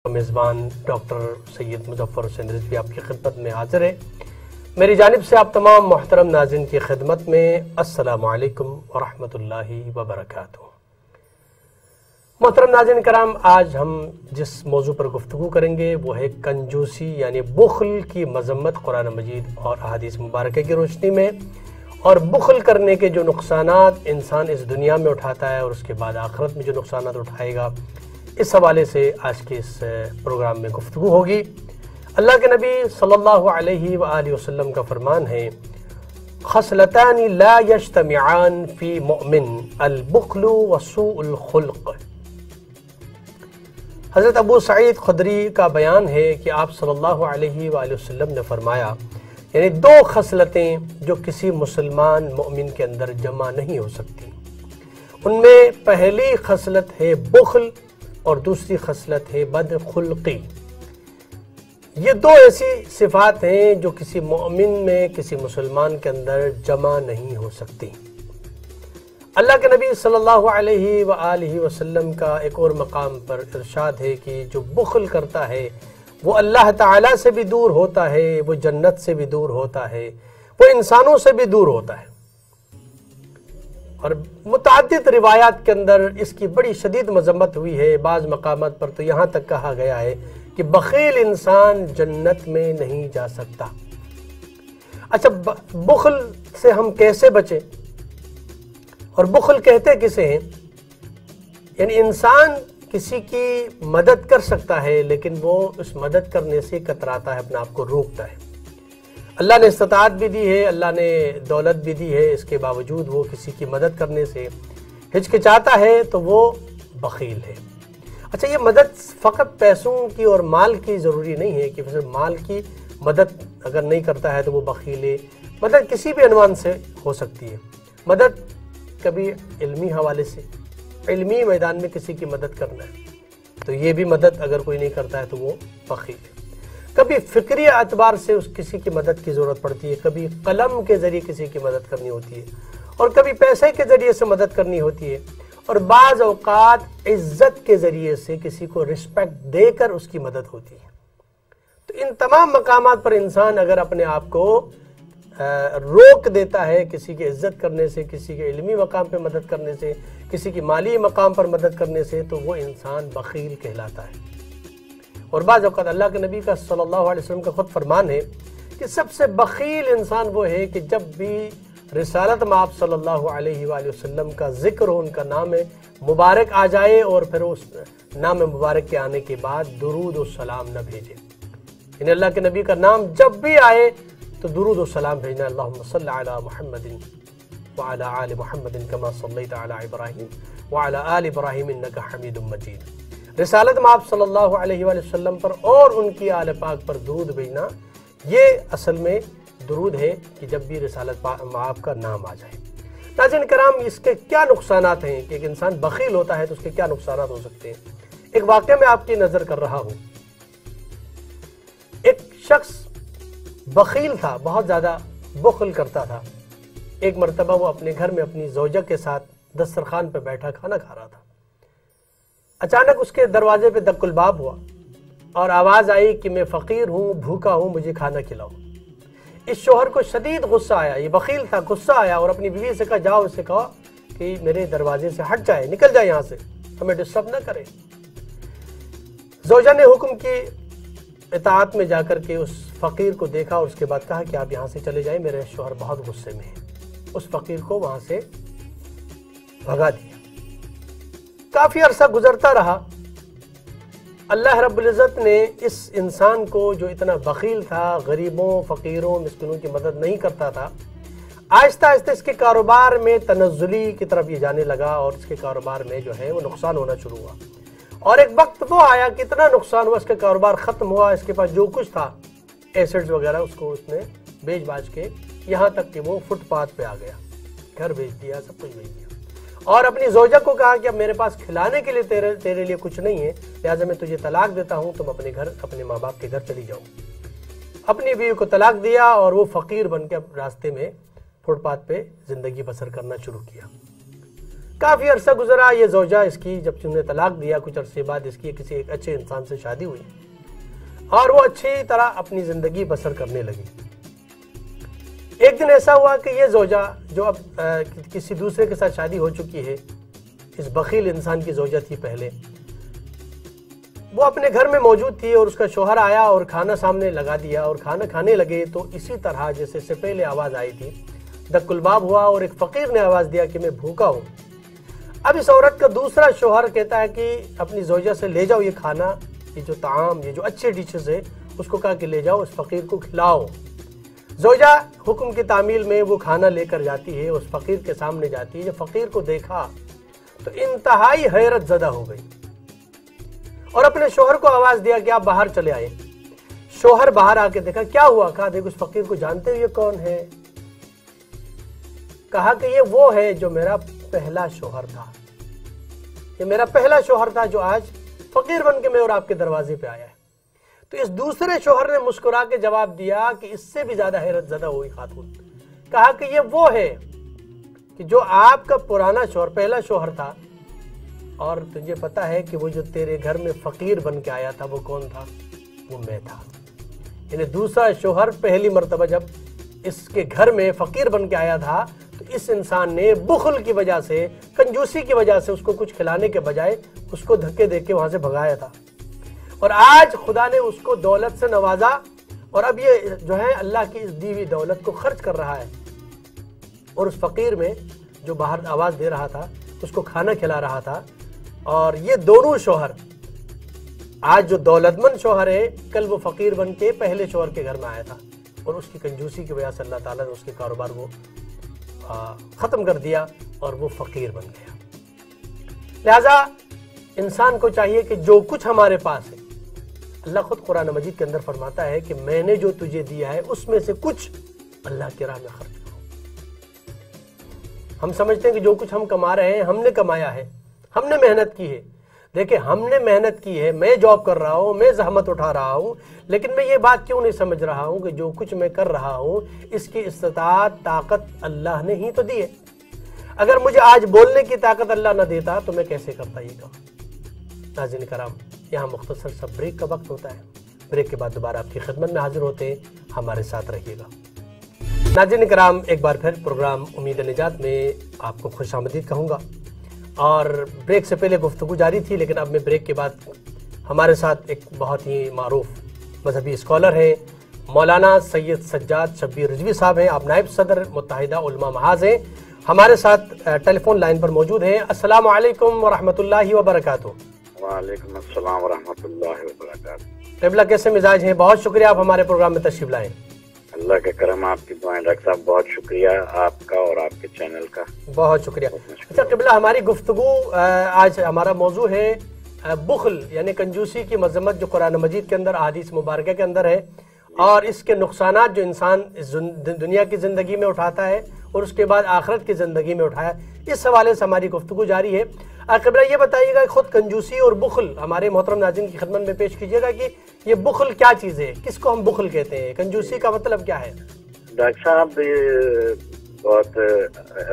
میزبان ڈاکٹر سید مظفر حسین رضوی آپ کی خدمت میں حاضر ہے۔ میری جانب سے آپ تمام محترم ناظرین کی خدمت میں السلام علیکم ورحمۃ اللہ وبرکاتہ۔ محترم ناظرین کرام، آج ہم جس موضوع پر گفتگو کریں گے وہ ہے کنجوسی یعنی بخل کی مذمت قرآن مجید اور احادیث مبارکہ کی روشنی میں، اور بخل کرنے کے جو نقصانات انسان اس دنیا میں اٹھاتا ہے اور اس کے بعد آخرت میں جو نقصانات اٹھائے گا، اس حوالے سے آج کے اس پروگرام میں گفتگو ہوگی۔ اللہ کے نبی صلی اللہ علیہ وآلہ وسلم کا فرمان ہے، خصلتان لا یجتمعان فی مؤمن البخل وسوء الخلق۔ حضرت ابو سعید خدری کا بیان ہے کہ آپ صلی اللہ علیہ وآلہ وسلم نے فرمایا، یعنی دو خصلتیں جو کسی مسلمان مومن کے اندر جمع نہیں ہو سکتی، ان میں پہلی خصلت ہے بخل اور دوسری خصلت ہے بدخلقی۔ یہ دو ایسی صفات ہیں جو کسی مومن میں، کسی مسلمان کے اندر جمع نہیں ہو سکتی۔ اللہ کے نبی صلی اللہ علیہ وآلہ وسلم کا ایک اور مقام پر ارشاد ہے کہ جو بخل کرتا ہے وہ اللہ تعالیٰ سے بھی دور ہوتا ہے، وہ جنت سے بھی دور ہوتا ہے، وہ انسانوں سے بھی دور ہوتا ہے۔ اور متعدد روایات کے اندر اس کی بڑی شدید مذمت ہوئی ہے، بعض مقامات پر تو یہاں تک کہا گیا ہے کہ بخیل انسان جنت میں نہیں جا سکتا۔ اچھا، بخل سے ہم کیسے بچیں اور بخل کہتے کسے ہیں؟ یعنی انسان کسی کی مدد کر سکتا ہے لیکن وہ اس مدد کرنے سے کتراتا ہے، اپنے آپ کو روکتا ہے۔ اللہ نے استطاعت بھی دی ہے، اللہ نے دولت بھی دی ہے، اس کے باوجود وہ کسی کی مدد کرنے سے ہچکچاتا ہے تو وہ بخیل ہے۔ اچھا، یہ مدد فقط پیسوں کی اور مال کی ضروری نہیں ہے کہ صرف مال کی مدد اگر نہیں کرتا ہے تو وہ بخیل ہے۔ مدد کسی بھی عنوان سے ہو سکتی ہے۔ مدد کبھی علمی حوالے سے، علمی میدان میں کسی کی مدد کرنا ہے تو یہ بھی مدد اگر کوئی نہیں کرتا ہے تو وہ بخیل ہے۔ کبھی فکری اعتبار سے اس کسی کی مدد کی ضرورت پڑتی ہے، کبھی قلم کے ذریعے کسی کی مدد کرنی ہوتی ہے، اور کبھی پیسے کے ذریعے سے مدد کرنی ہوتی ہے، اور بعض اوقات عزت کے ذریعے سے کسی کو رسپیکٹ دے کر اس کی مدد ہوتی ہے۔ تو ان تمام مقامات پر انسان اگر اپنے آپ کو روک دیتا ہے کسی کی عزت کرنے سے، کسی کے علمی مقام پہ مدد کرنے سے، کسی کی مالی مقام پر مدد کرنے سے، تو وہ انسان بخیل کہلاتا ہے۔ اور بعض اوقات اللہ کے نبی کا صلی اللہ علیہ وسلم کا خود فرمان ہے کہ سب سے بخیل انسان وہ ہے کہ جب بھی رسالت مآب صلی اللہ علیہ وآلہ وسلم کا ذکر ہو، ان کا نام مبارک آ جائے اور پھر اس نام مبارک کے آنے کے بعد درود و سلام نہ بھیجے۔ یعنی اللہ کے نبی کا نام جب بھی آئے تو درود و سلام بھیجنا، اللہم صلی علی محمد وعلی آل محمد کما صلیت علی ابراہیم وعلی آل ابراہیم انک حمید مجید۔ رسالت مآب صلی اللہ علیہ وآلہ وسلم پر اور ان کی آل پاک پر درود بھیجنا، یہ اصل میں درود ہے کہ جب بھی رسالت مآب کا نام آ جائے۔ ناظرین کرام، اس کے کیا نقصانات ہیں کہ ایک انسان بخیل ہوتا ہے تو اس کے کیا نقصانات ہو سکتے ہیں؟ ایک واقعہ میں آپ کی نظر کر رہا ہوں۔ ایک شخص بخیل تھا، بہت زیادہ بخل کرتا تھا۔ ایک مرتبہ وہ اپنے گھر میں اپنی زوجہ کے ساتھ دسترخوان پہ بیٹھا کھانا کھا رہا تھا۔ اچانک اس کے دروازے پہ دق الباب ہوا اور آواز آئی کہ میں فقیر ہوں، بھوکا ہوں، مجھے کھانا کھلاؤ۔ اس شوہر کو شدید غصہ آیا، یہ بخیل تھا، غصہ آیا اور اپنی بیوی سے کہا، جاؤ، اس سے کہا کہ میرے دروازے سے ہٹ جائے، نکل جائے یہاں سے، ہمیں ڈسٹرب نہ کرے۔ زوجہ نے حکم کی اطاعت میں جا کر کے اس فقیر کو دیکھا اور اس کے بعد کہا کہ آپ یہاں سے چلے جائیں، میرے شوہر بہت غصے میں ہے۔ اس فقیر کو وہاں سے بھگا دیا۔ کافی عرصہ گزرتا رہا، اللہ رب العزت نے اس انسان کو جو اتنا بخیل تھا، غریبوں، فقیروں، مسکینوں کی مدد نہیں کرتا تھا، آہستہ آہستہ اس کے کاروبار میں تنزلی کی طرف یہ جانے لگا اور اس کے کاروبار میں جو ہے وہ نقصان ہونا شروع ہوا۔ اور ایک وقت وہ آیا کہ اتنا نقصان ہوا، اس کا کاروبار ختم ہوا، اس کے پاس جو کچھ تھا ایسٹس وغیرہ اس کو اس نے بیچ باچ کے یہاں تک کہ وہ فٹ پاتھ پہ آ گیا، گھر بیچ دیا، سب کچھ بیچ دیا، اور اپنی زوجہ کو کہا کہ اب میرے پاس کھلانے کے لیے تیرے لیے کچھ نہیں ہے، لہٰذا میں تجھے طلاق دیتا ہوں، تم اپنے گھر، اپنے ماں باپ کے گھر چلی جاؤ۔ اپنی بیوی کو طلاق دیا اور وہ فقیر بن کے راستے میں فٹ پاتھ پہ زندگی بسر کرنا شروع کیا۔ کافی عرصہ گزرا، یہ زوجہ اس کی جب انہیں طلاق دیا کچھ عرصے بعد اس کی کسی ایک اچھے انسان سے شادی ہوئی اور وہ اچھی طرح اپنی زندگی بسر کرنے لگی۔ ایک دن ایسا ہوا کہ یہ زوجہ جو اب کسی دوسرے کے ساتھ شادی ہو چکی ہے، اس بخیل انسان کی زوجہ تھی پہلے، وہ اپنے گھر میں موجود تھی اور اس کا شوہر آیا اور کھانا سامنے لگا دیا اور کھانا کھانے لگے تو اسی طرح جیسے سے پہلے آواز آئی تھی، دق الباب ہوا اور ایک فقیر نے آواز دیا کہ میں بھوکا ہوں۔ اب اس عورت کا دوسرا شوہر کہتا ہے کہ اپنی زوجہ سے لے جاؤ یہ کھانا، یہ جو طعام، یہ جو اچھے ڈشز ہے، اس کو کہا کہ لے جاؤ اس فقیر کو کھلاؤ۔ زوجہ حکم کی تعمیل میں وہ کھانا لے کر جاتی ہے، اس فقیر کے سامنے جاتی ہے۔ جب فقیر کو دیکھا تو انتہائی حیرت زدہ ہو گئی اور اپنے شوہر کو آواز دیا کہ آپ باہر چلے آئے۔ شوہر باہر آ کے دیکھا، کیا ہوا؟ کہا دیکھ اس فقیر کو جانتے ہو یہ کون ہے؟ کہا کہ یہ وہ ہے جو میرا پہلا شوہر تھا، یہ میرا پہلا شوہر تھا جو آج فقیر بن کے میں اور آپ کے دروازے پہ آیا ہے۔ تو اس دوسرے شوہر نے مسکرا کے جواب دیا کہ اس سے بھی زیادہ حیرت زدہ ہوئی خاتون، کہا کہ یہ وہ ہے کہ جو آپ کا پرانا شوہر، پہلا شوہر تھا، اور تجھے پتا ہے کہ وہ جو تیرے گھر میں فقیر بن کے آیا تھا وہ کون تھا؟ وہ میں تھا۔ یعنی دوسرا شوہر پہلی مرتبہ جب اس کے گھر میں فقیر بن کے آیا تھا تو اس انسان نے بخل کی وجہ سے، کنجوسی کی وجہ سے اس کو کچھ کھلانے کے بجائے اس کو دھکے دے کے وہاں سے بھگایا تھا، اور آج خدا نے اس کو دولت سے نوازا اور اب یہ جو ہے اللہ کی اس دی ہوئی دولت کو خرچ کر رہا ہے اور اس فقیر میں جو باہر آواز دے رہا تھا اس کو کھانا کھلا رہا تھا۔ اور یہ دونوں شوہر، آج جو دولت مند شوہر ہے، کل وہ فقیر بن کے پہلے شوہر کے گھر میں آیا تھا اور اس کی کنجوسی کی وجہ سے اللہ تعالیٰ نے اس کے کاروبار کو ختم کر دیا اور وہ فقیر بن گیا۔ لہٰذا انسان کو چاہیے کہ جو کچھ ہمارے پاس ہے، اللہ خود قرآن مجید کے اندر فرماتا ہے کہ میں نے جو تجھے دیا ہے اس میں سے کچھ اللہ کی راہ میں خرچ کرو۔ ہم سمجھتے ہیں کہ جو کچھ ہم کما رہے ہیں ہم نے کمایا ہے، ہم نے محنت کی ہے۔ دیکھیں ہم نے محنت کی ہے، میں جاب کر رہا ہوں، میں زحمت اٹھا رہا ہوں، لیکن میں یہ بات کیوں نہیں سمجھ رہا ہوں کہ جو کچھ میں کر رہا ہوں اس کی استطاعت، طاقت اللہ نے ہی تو دی ہے۔ اگر مجھے آج بولنے کی طاقت اللہ نہ دیتا تو میں کیسے کرتا یہ کام؟ ناظرین کرام، یہاں مختصر سا بریک کا وقت ہوتا ہے، بریک کے بعد دوبارہ آپ کی خدمت میں حاضر ہوتے ہیں، ہمارے ساتھ رہیے گا۔ ناظرین کرام، ایک بار پھر پروگرام امید نجات میں آپ کو خوش آمدید کہوں گا، اور بریک سے پہلے گفتگو جاری تھی، لیکن اب میں بریک کے بعد ہمارے ساتھ ایک بہت ہی معروف مذہبی اسکالر ہیں، مولانا سید سجاد شبیر رضوی صاحب ہیں۔ آپ نائب صدر متحدہ علماء محاذ ہیں، ہمارے ساتھ ٹیلی فون لائن پر موجود ہیں۔ السلام علیکم ورحمۃ اللہ وبرکاتہ۔ وعلیکم السلام ورحمۃ اللہ وبرکاتہ۔ قبلہ، کیسے مزاج ہیں؟ بہت شکریہ آپ ہمارے پروگرام میں تشریف لائیں۔ اللہ کا کرم، آپ کی دعائیں ڈاکٹر صاحب، بہت شکریہ آپ کا اور آپ کے چینل کا، بہت شکریہ۔ اچھا قبلہ، ہماری گفتگو آج ہمارا موضوع ہے بخل، یعنی کنجوسی کی مذمت، جو قرآن مجید کے اندر، احادیث مبارکہ کے اندر ہے، اور اس کے نقصانات جو انسان دنیا کی زندگی میں اٹھاتا ہے اور اس کے بعد آخرت کی زندگی میں اٹھایا، اس حوالے سے ہماری گفتگو جاری ہے۔ قبلہ یہ بتائیے گا خود کنجوسی اور بخل ہمارے محترم ناظرین کی خدمت میں پیش کیجیے گا کہ یہ بخل کیا چیز ہے، کس کو ہم بخل کہتے ہیں، کنجوسی کا مطلب کیا ہے؟ ڈاکٹر صاحب، یہ بہت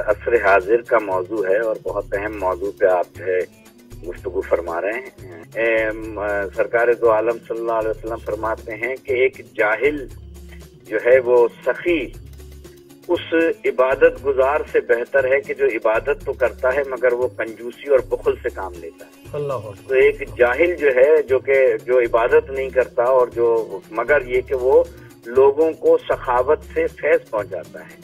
عصر حاضر کا موضوع ہے اور بہت اہم موضوع پہ آپ جو ہے گفتگو فرما رہے ہیں۔ سرکار دو عالم صلی اللہ علیہ وسلم فرماتے ہیں کہ ایک جاہل جو ہے وہ سخی اس عبادت گزار سے بہتر ہے کہ جو عبادت تو کرتا ہے مگر وہ کنجوسی اور بخل سے کام لیتا ہے۔ اللہ، تو ایک جاہل جو ہے جو عبادت نہیں کرتا اور جو مگر یہ کہ وہ لوگوں کو سخاوت سے فیض پہنچاتا ہے۔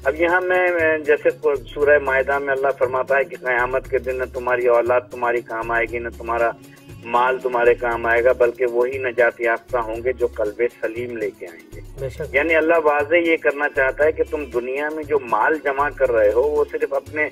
اب یہاں میں جیسے سورہ مائدہ میں اللہ فرماتا ہے کہ قیامت کے دن نہ تمہاری اولاد تمہاری کام آئے گی، نہ تمہارا مال تمہارے کام آئے گا، بلکہ وہی نجات یافتہ ہوں گے جو قلب سلیم لے کے آئیں گے۔ یعنی اللہ واضح یہ کرنا چاہتا ہے کہ تم دنیا میں جو مال جمع کر رہے ہو وہ صرف اپنے،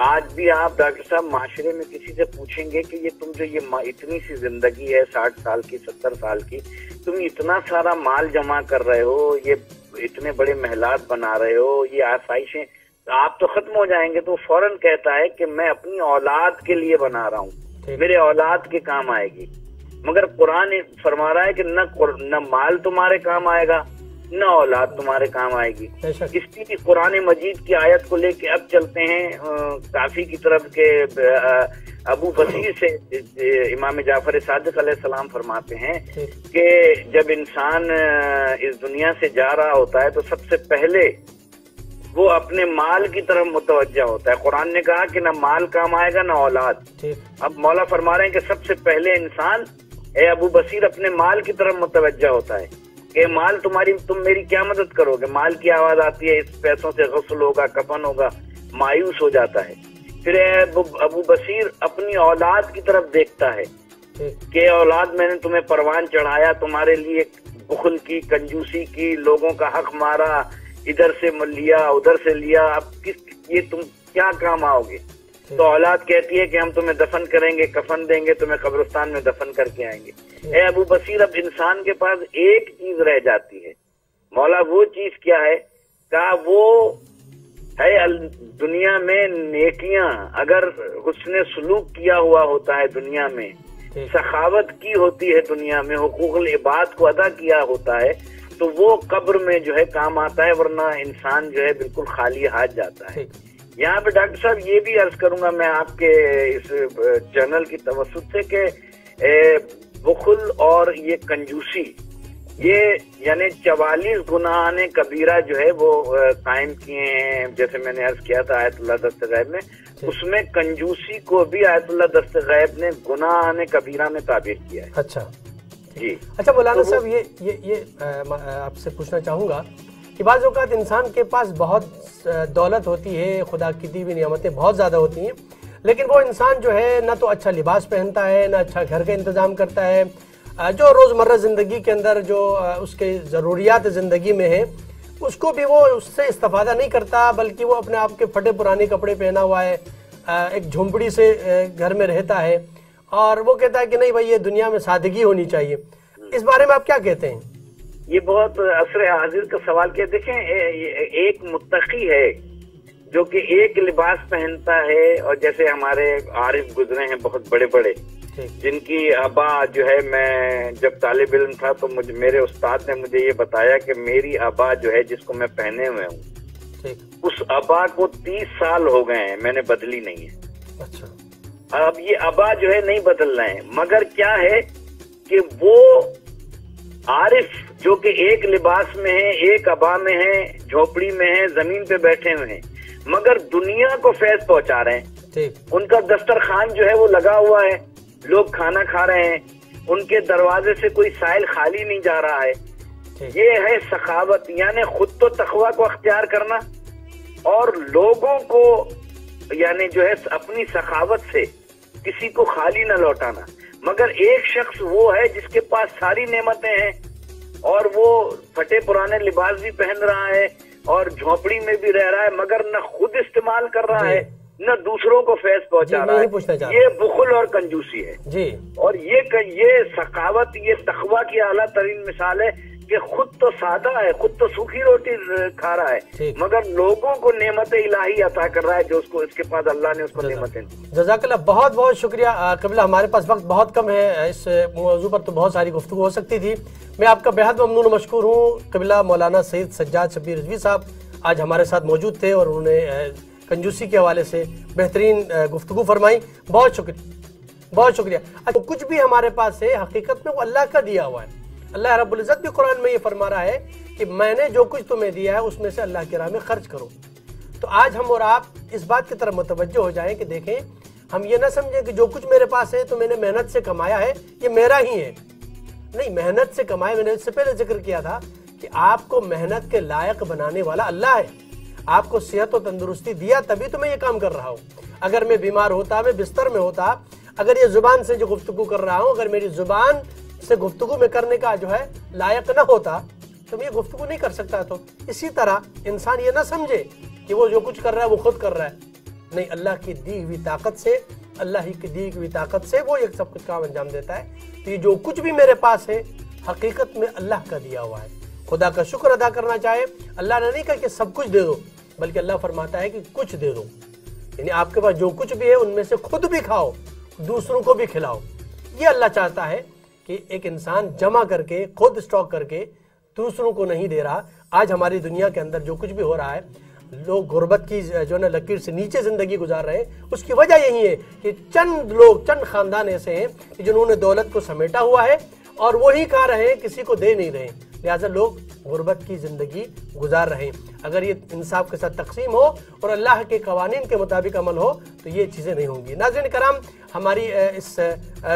آج بھی آپ ڈاکٹر صاحب معاشرے میں کسی سے پوچھیں گے کہ یہ تم جو یہ اتنی سی زندگی ہے 60 سال کی 70 سال کی، تم اتنا سارا مال جمع کر رہے ہو، یہ اتنے بڑے محلات بنا رہے ہو، یہ آسائشیں، آپ تو ختم ہو جائیں گے۔ تو فوراً کہتا ہے کہ میں اپنی اولاد کے لیے بنا رہا ہوں، میرے اولاد کے کام آئے گی۔ مگر قرآن فرما رہا ہے کہ نہ مال تمہارے کام آئے گا، نہ اولاد تمہارے کام آئے گی۔ اسی قرآن مجید کی آیت کو لے کے اب چلتے ہیں کافی کی طرف کے ابو بصیر سے امام جعفر صادق علیہ السلام فرماتے ہیں کہ جب انسان اس دنیا سے جا رہا ہوتا ہے تو سب سے پہلے وہ اپنے مال کی طرف متوجہ ہوتا ہے۔ قرآن نے کہا کہ نہ مال کام آئے گا نہ اولاد۔ اب مولا فرما رہے ہیں کہ سب سے پہلے انسان اے ابو بصیر اپنے مال کی طرف متوجہ ہوتا ہے کہ مال تم میری کیا مدد کرو گے۔ مال کی آواز آتی ہے، اس پیسوں سے غسل ہوگا، کفن ہوگا، مایوس ہو جاتا ہے۔ پھر ابو بصیر اپنی اولاد کی طرف دیکھتا ہے کہ اولاد میں نے تمہیں پروان چڑھایا، تمہارے لیے بخل کی، کنجوسی کی، لوگوں کا حق مارا، ادھر سے لیا ادھر سے لیا، اب یہ تم کیا کام آؤ گے؟ تو اولاد کہتی ہے کہ ہم تمہیں دفن کریں گے، کفن دیں گے، تمہیں قبرستان میں دفن کر کے آئیں گے۔ اے ابو بصیر اب انسان کے پاس ایک چیز رہ جاتی ہے، مولا وہ چیز کیا ہے؟ کہا وہ ہے دنیا میں نیکیاں، اگر حسن سلوک کیا ہوا ہوتا ہے دنیا میں، سخاوت کی ہوتی ہے دنیا میں، حقوق العباد کو ادا کیا ہوتا ہے، تو وہ قبر میں جو ہے کام آتا ہے، ورنہ انسان جو ہے بالکل خالی ہاتھ جاتا ہے۔ یہاں پہ ڈاکٹر صاحب یہ بھی عرض کروں گا میں آپ کے اس چینل کی توسط سے کہ بخل اور یہ کنجوسی، یہ یعنی 44 گناہان کبیرہ جو ہے وہ قائم کیے ہیں، جیسے میں نے عرض کیا تھا آیت اللہ دست غیب میں، اس میں کنجوسی کو بھی آیت اللہ دست غیب نے گناہان کبیرہ میں تعبیر کیا ہے۔ اچھا جی، اچھا مولانا صاحب یہ آپ سے پوچھنا چاہوں گا کہ بعض اوقات انسان کے پاس بہت دولت ہوتی ہے، خدا کی دی ہوئی نعمتیں بہت زیادہ ہوتی ہیں، لیکن وہ انسان جو ہے نہ تو اچھا لباس پہنتا ہے، نہ اچھا گھر کا انتظام کرتا ہے، جو روزمرہ زندگی کے اندر جو اس کے ضروریات زندگی میں ہیں اس کو بھی وہ اس سے استفادہ نہیں کرتا، بلکہ وہ اپنے آپ کے پھٹے پرانے کپڑے پہنا ہوا ہے، ایک جھونپڑی سے گھر میں رہتا ہے، اور وہ کہتا ہے کہ نہیں بھائی یہ دنیا میں سادگی ہونی چاہیے۔ اس بارے میں آپ کیا کہتے ہیں؟ یہ بہت عصر حاضر کا سوال کیا۔ دیکھیں ایک متقی ہے جو کہ ایک لباس پہنتا ہے، اور جیسے ہمارے عارف گزرے ہیں بہت بڑے بڑے، جن کی ابا جو ہے، میں جب طالب علم تھا تو میرے استاد نے مجھے یہ بتایا کہ میری ابا جو ہے جس کو میں پہنے ہوئے ہوں، اس ابا کو 30 سال ہو گئے ہیں، میں نے بدلی نہیں ہے۔ اچھا، اب یہ ابا جو ہے نہیں بدل رہے ہیں، مگر کیا ہے کہ وہ عارف جو کہ ایک لباس میں ہیں، ایک ابا میں ہیں، جھوپڑی میں ہیں، زمین پہ بیٹھے ہوئے ہیں، مگر دنیا کو فیض پہنچا رہے ہیں۔ ان کا دسترخوان جو ہے وہ لگا ہوا ہے، لوگ کھانا کھا رہے ہیں، ان کے دروازے سے کوئی سائل خالی نہیں جا رہا ہے۔ یہ ہے سخاوت، یعنی خود تو تقوی کو اختیار کرنا اور لوگوں کو یعنی جو ہے اپنی سخاوت سے کسی کو خالی نہ لوٹانا۔ مگر ایک شخص وہ ہے جس کے پاس ساری نعمتیں ہیں اور وہ پھٹے پرانے لباس بھی پہن رہا ہے اور جھونپڑی میں بھی رہ رہا ہے، مگر نہ خود استعمال کر رہا ہے نہ دوسروں کو فیض پہنچا رہا ہے۔ یہ بخل اور کنجوسی ہے جی، اور یہ سخاوت، یہ تقویٰ کی اعلیٰ ترین مثال ہے کہ خود تو سادہ ہے، خود تو سوکھی روٹی کھا رہا ہے، مگر لوگوں کو نعمت الہی عطا کر رہا ہے جو اس کے پاس اللہ نے اس کو نعمتیں دی۔ جزاک اللہ، بہت بہت شکریہ قبلہ۔ ہمارے پاس وقت بہت کم ہے، اس موضوع پر تو بہت ساری گفتگو ہو سکتی تھی۔ میں آپ کا بہت ممنون و مشکور ہوں۔ قبلہ مولانا سید سجاد شبیر رضوی صاحب آج ہمارے ساتھ موجود تھے اور انہوں نے کنجوسی کے حوالے سے بہترین گفتگو فرمائی۔ بہت شکریہ، بہت شکریہ۔ کچھ بھی ہمارے پاس ہے حقیقت میں وہ اللہ کا دیا ہوا ہے۔ اللہ رب العزت بھی قرآن میں یہ فرما رہا ہے کہ میں نے جو کچھ تمہیں دیا ہے اس میں سے اللہ کی راہ میں خرچ کرو۔ تو آج ہم اور آپ اس بات کی طرف متوجہ ہو جائیں کہ دیکھیں، ہم یہ نہ سمجھیں کہ جو کچھ میرے پاس ہے تو میں نے محنت سے کمایا ہے، یہ میرا ہی ہے۔ نہیں، محنت سے کمایا، میں نے اس سے پہلے ذکر کیا تھا کہ آپ کو محنت کے لائق بنانے والا اللہ ہے۔ آپ کو صحت و تندرستی دیا تبھی تو میں یہ کام کر رہا ہوں۔ اگر میں بیمار ہوتا، میں بستر میں ہوتا، اگر یہ زبان سے جو گفتگو کر رہا ہوں، اگر میری زبان سے گفتگو میں کرنے کا جو ہے لائق نہ ہوتا تو میں یہ گفتگو نہیں کر سکتا۔ تو اسی طرح انسان یہ نہ سمجھے کہ وہ جو کچھ کر رہا ہے وہ خود کر رہا ہے، نہیں، اللہ کی دی ہوئی طاقت سے، اللہ ہی کی دی ہوئی طاقت سے وہ یہ سب کچھ کام انجام دیتا ہے۔ تو یہ جو کچھ بھی میرے پاس ہے حقیقت میں اللہ کا دیا ہوا ہے۔ خدا کا شکر ادا کرنا چاہے، اللہ نے نہیں کہا کہ سب کچھ دے دو، بلکہ اللہ فرماتا ہے کہ کچھ دے دو، یعنی آپ کے پاس جو کچھ بھی ہے ان میں سے خود بھی کھاؤ، دوسروں کو بھی کھلاؤ۔ یہ اللہ چاہتا ہے کہ ایک انسان جمع کر کے، خود اسٹاک کر کے دوسروں کو نہیں دے رہا. آج ہماری دنیا کے اندر جو کچھ بھی ہو رہا ہے، لوگ غربت کی جو ہے نا لکیر سے نیچے زندگی گزار رہے ہیں. اس کی وجہ یہی ہے کہ چند لوگ، چند خاندان ایسے ہیں کہ جنہوں نے دولت کو سمیٹا ہوا ہے اور وہی کھا رہے ہیں، کسی کو دے نہیں رہے ہیں. لہٰذا لوگ غربت کی زندگی گزار رہے ہیں. اگر یہ انصاف کے ساتھ تقسیم ہو اور اللہ کے قوانین کے مطابق عمل ہو تو یہ چیزیں نہیں ہوں گی. ناظرین کرام، ہماری اس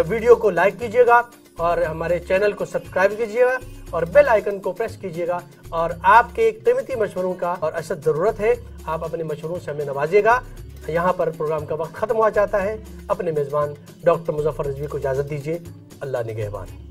ویڈیو کو لائک کیجیے گا اور ہمارے چینل کو سبسکرائب کیجیے گا اور بیل آئیکن کو پریس کیجیے گا. اور آپ کے قیمتی مشوروں کا اور اشد ضرورت ہے، آپ اپنے مشوروں سے ہمیں نوازیے گا. یہاں پر پروگرام کا وقت ختم ہوا چاہتا ہے. اپنے میزبان ڈاکٹر مظفر رضوی کو اجازت دیجیے. اللہ نگہبان.